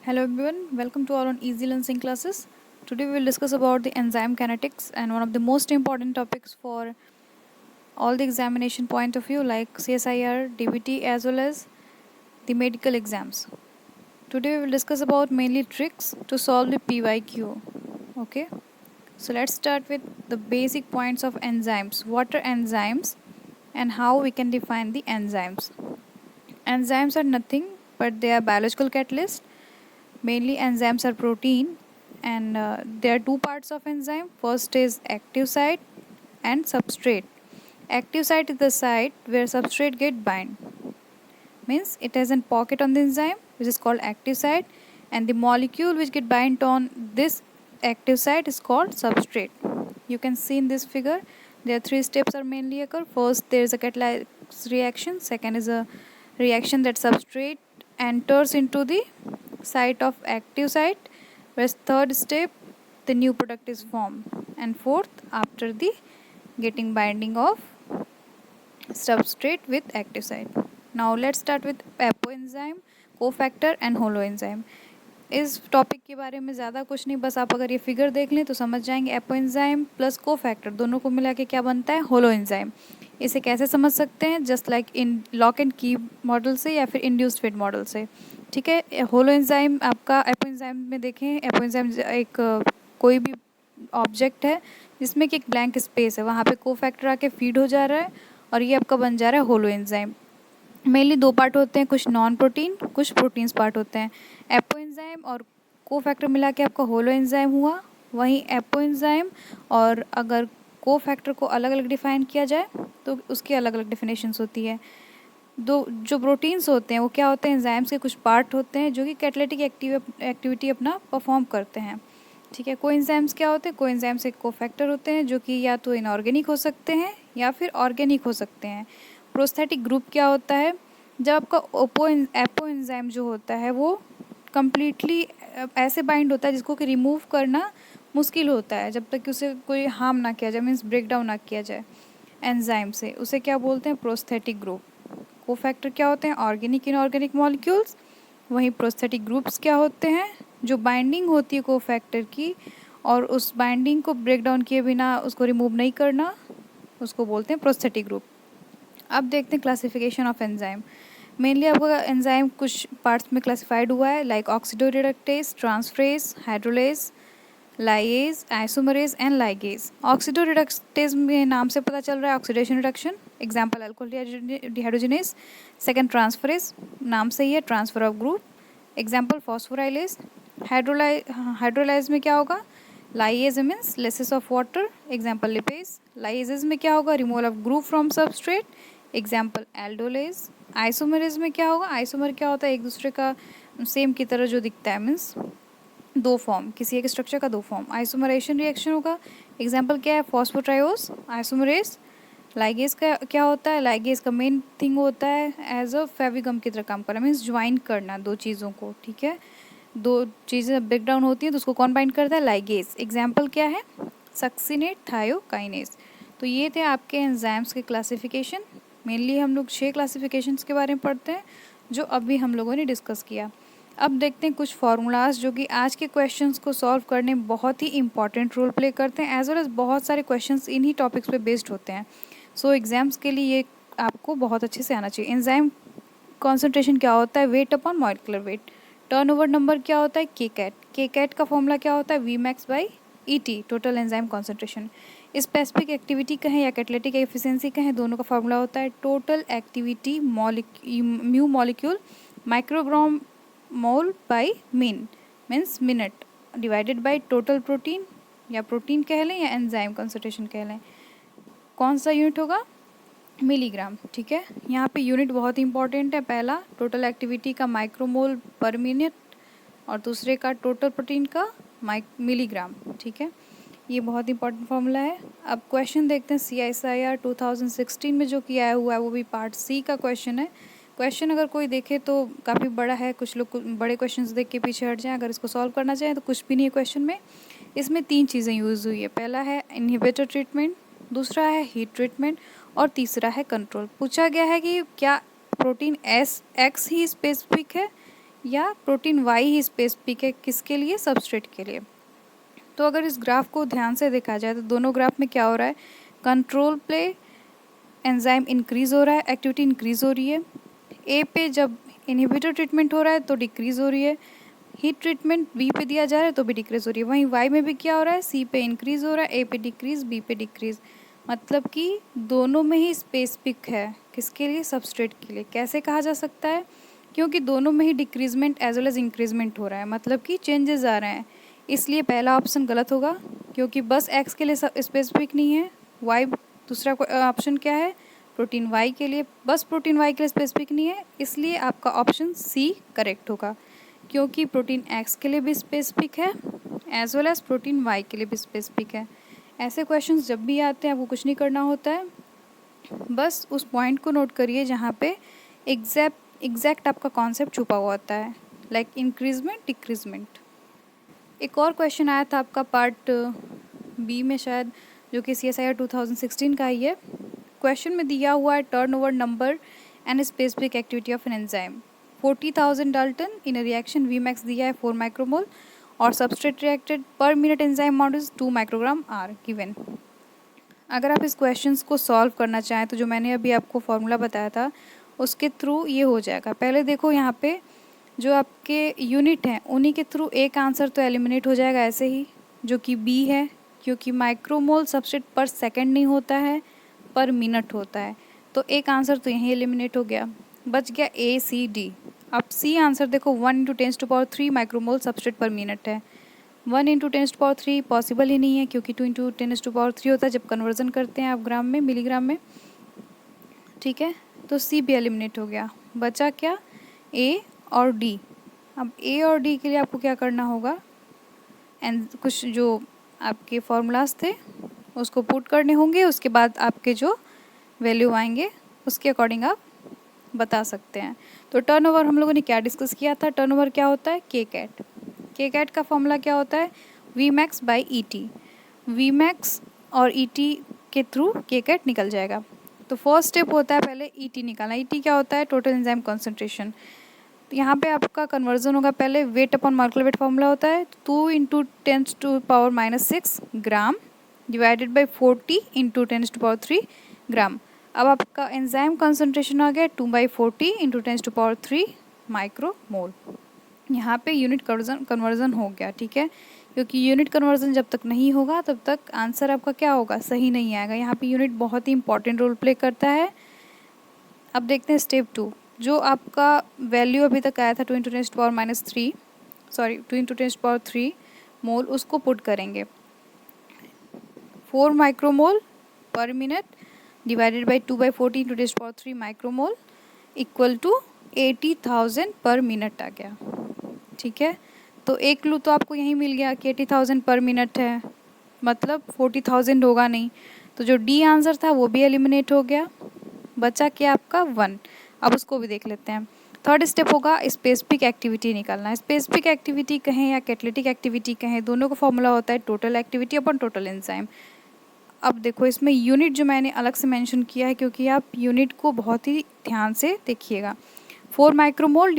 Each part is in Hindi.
Hello everyone, welcome to our own Easy Learning classes. Today we will discuss about the enzyme kinetics and one of the most important topics for all the examination point of view like CSIR, DBT as well as the medical exams. Today we will discuss about mainly tricks to solve the PYQ. Okay, so let's start with the basic points of enzymes. What are enzymes and how we can define the enzymes? Enzymes are nothing but they are biological catalysts. Mainly enzymes are protein and there are two parts of enzyme. First is active site and substrate. Active site is the site where substrate get bind. Means it has a pocket on the enzyme which is called active site, and the molecule which get bind on this active site is called substrate. You can see in this figure there are three steps are mainly occur. First there is a catalysis reaction. Second is a reaction that substrate enters into the site of active site, whereas third step the new product is formed, and fourth after the getting binding of substrate with active site. Now let's start with apoenzyme, cofactor and holo enzyme. इस टॉपिक के बारे में ज़्यादा कुछ नहीं, बस आप अगर ये फिगर देख लें तो समझ जाएंगे. एपोएंजाइम प्लस कोफैक्टर दोनों को मिला के क्या बनता है, होलो एंजाइम. इसे कैसे समझ सकते हैं, just like in lock and की मॉडल से या फिर इंड्यूस्ड फिट मॉडल से. ठीक है, होलो एंजाइम आपका एपोएंजाइम में देखें, एपोएंजाइम एक कोई भी ऑब्जेक्ट है जिसमें कि एक ब्लैंक स्पेस है, वहाँ पे कोफैक्टर आके फीड हो जा रहा है और ये आपका बन जा रहा है होलो एंजाइम. मेनली दो पार्ट होते हैं, कुछ नॉन प्रोटीन कुछ प्रोटीन्स पार्ट होते हैं. एपोएंजाइम और कोफैक्टर मिला के आपका होलो एंजाइम हुआ. वहीं एपोएंजाइम और अगर कोफैक्टर को अलग अलग डिफाइन किया जाए तो उसकी अलग अलग डिफिनेशंस होती है. दो जो प्रोटीन्स होते हैं वो क्या होते हैं, एंजाइम्स के कुछ पार्ट होते हैं जो कि कैटालिटिक एक्टिविटी अपना परफॉर्म करते हैं. ठीक है, कोएंजाइम्स क्या होते हैं, कोएंजाइम्स एक कोफैक्टर होते हैं जो कि या तो इनऑर्गेनिक हो सकते हैं या फिर ऑर्गेनिक हो सकते हैं. प्रोस्थेटिक ग्रुप क्या होता है, जब आपका एपोएंजाइम जो होता है वो कम्प्लीटली ऐसे बाइंड होता है जिसको कि रिमूव करना मुश्किल होता है जब तक कि उसे कोई हार्म ना किया जाए, मीन्स ब्रेक डाउन ना किया जाए एंजाइम से. उसे क्या बोलते हैं, प्रोस्थेटिक ग्रुप. कोफैक्टर क्या होते हैं, ऑर्गेनिक इनऑर्गेनिक मॉलिक्यूल्स. वहीं प्रोस्थेटिक ग्रुप्स क्या होते हैं, जो बाइंडिंग होती है कोफैक्टर की और उस बाइंडिंग को ब्रेक डाउन किए बिना उसको रिमूव नहीं करना, उसको बोलते हैं प्रोस्थेटिक ग्रुप. अब देखते हैं क्लासिफिकेशन ऑफ एंजाइम. मेनली आपका एंजाइम कुछ पार्ट्स में क्लासिफाइड हुआ है like oxidoreductase, transferase, hydrolase, lyase, isomerase and ligase. Oxidoreductase में नाम से पता चल रहा है oxidation reduction, example alcohol dehydrogenase. Second transferase, नाम से ही है transfer of group, example phosphorylase. Hydrolase में क्या होगा, lyase means lysis of water, example lipase. Lyase में क्या होगा, removal of group from substrate, example aldolase. Isomerase में क्या होगा, आइसोमर क्या होता है, एक दूसरे का सेम की तरह जो दिखता है, मीन्स दो फॉर्म, किसी एक स्ट्रक्चर का दो फॉर्म, आइसोमरेशन रिएक्शन होगा. एग्जाम्पल क्या है, फॉस्फोट्राइओस आइसोमरेज. लाइगेज का क्या होता है, लाइगेज का मेन थिंग होता है एज अ फेविगम की तरह काम करना, मीन्स ज्वाइन करना दो चीज़ों को. ठीक है, दो चीज़ें ब्रेक डाउन होती हैं तो उसको कौन बाइंड करता है, लाइगेज. एग्जाम्पल क्या है, सक्सिनेट थायोकाइनेज. तो ये थे आपके एंजाइम्स के क्लासिफिकेशन. मेनली हम लोग 6 क्लासिफिकेशंस के बारे में पढ़ते हैं जो अभी हम लोगों ने डिस्कस किया. अब देखते हैं कुछ फार्मूलाज जो कि आज के क्वेश्चंस को सॉल्व करने में बहुत ही इंपॉर्टेंट रोल प्ले करते हैं, एज वेल एज बहुत सारे क्वेश्चंस इन्हीं टॉपिक्स पे बेस्ड होते हैं. सो एग्जाम्स के लिए ये आपको बहुत अच्छे से आना चाहिए. एंजाइम कॉन्सेंट्रेशन क्या होता है, weight upon molecular weight. Turnover number क्या होता है, के कैट. के कैट का फॉर्मूला क्या होता है, V max by E T, total enzyme concentration. Specific activity कहें या कैटालिटिक एफिशिएंसी कहें, दोनों का फॉर्मूला होता है total activity mu molecule microgram mole by min, means minute, divided by total protein, या प्रोटीन कह लें या एंजाइम कॉन्सेंट्रेशन कह लें. कौन सा यूनिट होगा, मिलीग्राम. ठीक है, यहाँ पे यूनिट बहुत इंपॉर्टेंट है. पहला टोटल एक्टिविटी का माइक्रोमोल पर मिनट और दूसरे का टोटल प्रोटीन का मिलीग्राम. ठीक है, ये बहुत इंपॉर्टेंट फॉर्मूला है. अब क्वेश्चन देखते हैं. CSIR 2016 में जो किया हुआ है वो भी पार्ट सी का क्वेश्चन है. क्वेश्चन अगर कोई देखे तो काफ़ी बड़ा है, कुछ लोग बड़े क्वेश्चंस देख के पीछे हट जाएं. अगर इसको सॉल्व करना चाहें तो कुछ भी नहीं है क्वेश्चन में. इसमें 3 चीज़ें यूज़ हुई है. पहला है इनहिबिटर ट्रीटमेंट, दूसरा है हीट ट्रीटमेंट और तीसरा है कंट्रोल. पूछा गया है कि क्या प्रोटीन एक्स ही स्पेसिफिक है या प्रोटीन वाई ही स्पेसिफिक है किसके लिए, सबस्ट्रेट के लिए। तो अगर इस ग्राफ को ध्यान से देखा जाए तो दोनों ग्राफ में क्या हो रहा है, कंट्रोल पे एंजाइम इंक्रीज हो रहा है, एक्टिविटी इंक्रीज हो रही है। ए पे जब इनहिबिटर ट्रीटमेंट हो रहा है तो डिक्रीज हो रही है, हीट ट्रीटमेंट बी पे दिया जा रहा है तो भी डिक्रीज हो रही है। वहीं वाई में भी क्या हो रहा है, सी पे इंक्रीज हो रहा है, ए पे डिक्रीज, बी पे डिक्रीज। मतलब कि दोनों में ही स्पेसिफिक है किसके लिए, सबस्ट्रेट के लिए। कैसे कहा जा सकता है, क्योंकि दोनों में ही decreasement as well as increasement हो रहा है, मतलब कि चेंजेस आ रहे हैं। इसलिए पहला ऑप्शन गलत होगा, क्योंकि बस एक्स के लिए स्पेसिफिक नहीं है। वाई दूसरा ऑप्शन क्या है, प्रोटीन वाई के लिए, बस प्रोटीन वाई के लिए स्पेसिफिक नहीं है, इसलिए आपका ऑप्शन सी करेक्ट होगा, क्योंकि प्रोटीन एक्स के लिए भी स्पेसिफिक है as well as protein Y के लिए भी स्पेसिफिक है। ऐसे क्वेश्चंस जब भी आते हैं आपको कुछ नहीं करना होता है, बस उस पॉइंट को नोट करिए जहाँ पे एग्जैक्ट आपका कॉन्सेप्ट छुपा हुआ होता है, लाइक इंक्रीजमेंट डिक्रीजमेंट। एक और क्वेश्चन आया था आपका पार्ट बी में शायद, जो कि CSIR 2016 का ही है। क्वेश्चन में दिया हुआ है turnover number and specific activity of an enzyme 40,000 dalton in a reaction Vmax दिया है 4 माइक्रोमोल और substrate reacted per minute enzyme amount is 2 microgram are given. अगर आप इस क्वेश्चंस को सॉल्व करना चाहें तो जो मैंने अभी आपको फॉर्मूला बताया था उसके थ्रू ये हो जाएगा। पहले देखो यहाँ पे जो आपके यूनिट हैं उन्हीं के थ्रू एक आंसर तो एलिमिनेट हो जाएगा ऐसे ही, जो कि बी है, क्योंकि माइक्रोमोल सबस्ट्रेट पर सेकंड नहीं होता है, पर मिनट होता है। तो एक आंसर तो यहीं एलिमिनेट हो गया, बच गया ए सी डी। अब सी आंसर देखो 1 × 10⁻³ माइक्रोमोल सबस्ट्रेट पर मिनट है। 1 × 10⁻³ पॉसिबल ही नहीं है, क्योंकि 2 × 10⁻³ होता है जब कन्वर्जन करते हैं आप ग्राम में मिलीग्राम में। ठीक है, तो सी भी एलिमिनेट हो गया, बचा क्या, ए और डी। अब ए और डी के लिए आपको क्या करना होगा, एंड कुछ जो आपके फॉर्मूलाज थे उसको पुट करने होंगे, उसके बाद आपके जो वैल्यू आएंगे उसके अकॉर्डिंग आप बता सकते हैं। तो टर्नओवर हम लोगों ने क्या डिस्कस किया था, टर्नओवर क्या होता है, के कैट। के कैट का फॉर्मूला क्या होता है, Vmax/ET। Vmax और ET के थ्रू के कैट निकल जाएगा। तो फर्स्ट स्टेप होता है पहले ET निकालना। ET क्या होता है, टोटल एंजाइम कॉन्सेंट्रेशन। तो यहाँ पे आपका कन्वर्जन होगा, पहले weight upon molecular weight formula होता है 2 × 10⁻⁻6 ग्राम डिवाइडेड बाई 40 × 10⁻³ ग्राम। अब आपका एंजाइम कॉन्सेंट्रेशन आ गया 2/40 × 10⁻³ माइक्रोमोल। यहाँ पे यूनिट कन्वर्जन हो गया, ठीक है, क्योंकि यूनिट कन्वर्जन जब तक नहीं होगा तब तक आंसर आपका क्या होगा, सही नहीं आएगा। यहाँ पे यूनिट बहुत ही इंपॉर्टेंट रोल प्ले करता है। अब देखते हैं स्टेप 2, जो आपका वैल्यू अभी तक आया था 2 × 10⁻³ मोल, उसको पुट करेंगे 4 micromole per minute divided by 2/40 × 10⁻³ micromole equal to 80,000 per minute आ गया। ठीक है, तो एक क्लू तो आपको यही मिल गया कि 80,000 पर मिनट है, मतलब 40,000 होगा नहीं। तो जो डी आंसर था वो भी एलिमिनेट हो गया, बचा क्या आपका 1। अब उसको भी देख लेते हैं। थर्ड स्टेप होगा स्पेसिफिक एक्टिविटी निकालना। स्पेसिफिक एक्टिविटी कहें या कैटलिटिक एक्टिविटी कहें, दोनों का फॉर्मूला होता है total activity upon total enzyme. अब देखो इसमें यूनिट जो मैंने अलग से मेंशन किया है, क्योंकि आप यूनिट को बहुत ही ध्यान से देखिएगा। 4 micromole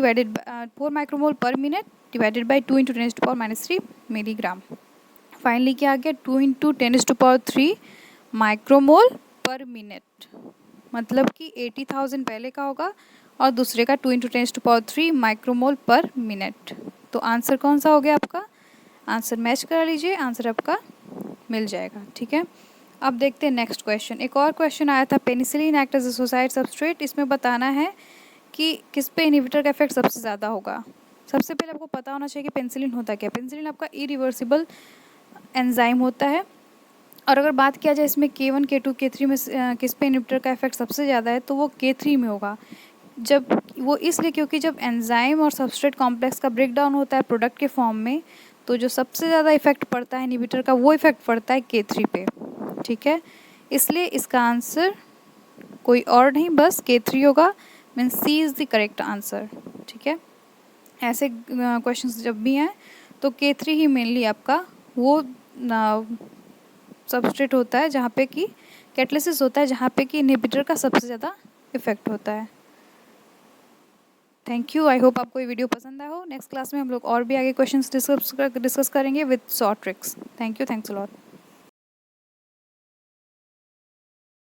per minute divided by 2 × 10⁻³ milligram. Finally क्या आ गया, 2 × 10⁻³ माइक्रोमोल पर मिनट, मतलब कि 80,000 पहले का होगा और दूसरे का 2 × 10⁻³ माइक्रोमोल पर मिनट। तो आंसर कौन सा हो गया आपका, आंसर मैच करा लीजिए, आंसर आपका मिल जाएगा। ठीक है, अब देखते हैं नेक्स्ट क्वेश्चन। एक और क्वेश्चन आया था, पेनिसिलिन एक्ट एज एसोसाइट सबस्ट्रेट। इसमें बताना है कि किस पे इनहिबिटर का इफेक्ट सबसे ज़्यादा होगा। सबसे पहले आपको पता होना चाहिए कि पेनिसिलिन होता क्या। पेनिसिलिन आपका इरिवर्सिबल एंजाइम होता है, और अगर बात किया जाए इसमें K1 K2 K3 में किस पे इनहिबिटर का इफेक्ट सबसे ज़्यादा है, तो वो K3 में होगा। जब वो इसलिए क्योंकि जब एंजाइम और सबस्ट्रेट कॉम्प्लेक्स का ब्रेक डाउन होता है प्रोडक्ट के फॉर्म में, तो जो सबसे ज़्यादा इफेक्ट पड़ता है इनहिबिटर का, वो इफेक्ट पड़ता है K3 पे। ठीक है, इसलिए इसका आंसर कोई और नहीं बस K3 होगा, means C is the correct answer. ठीक है, ऐसे क्वेश्चंस जब भी हैं तो K3 ही मेनली आपका वो सबस्ट्रेट होता है जहाँ पे कि कैटलिसिस होता है, जहाँ पे कि इनहिबिटर का सबसे ज़्यादा इफेक्ट होता है। Thank you. आई होप आपको ये वीडियो पसंद आया हो। नेक्स्ट क्लास में हम लोग और भी आगे क्वेश्चंस डिस्कस करेंगे with short tricks. Thank you, thanks a lot.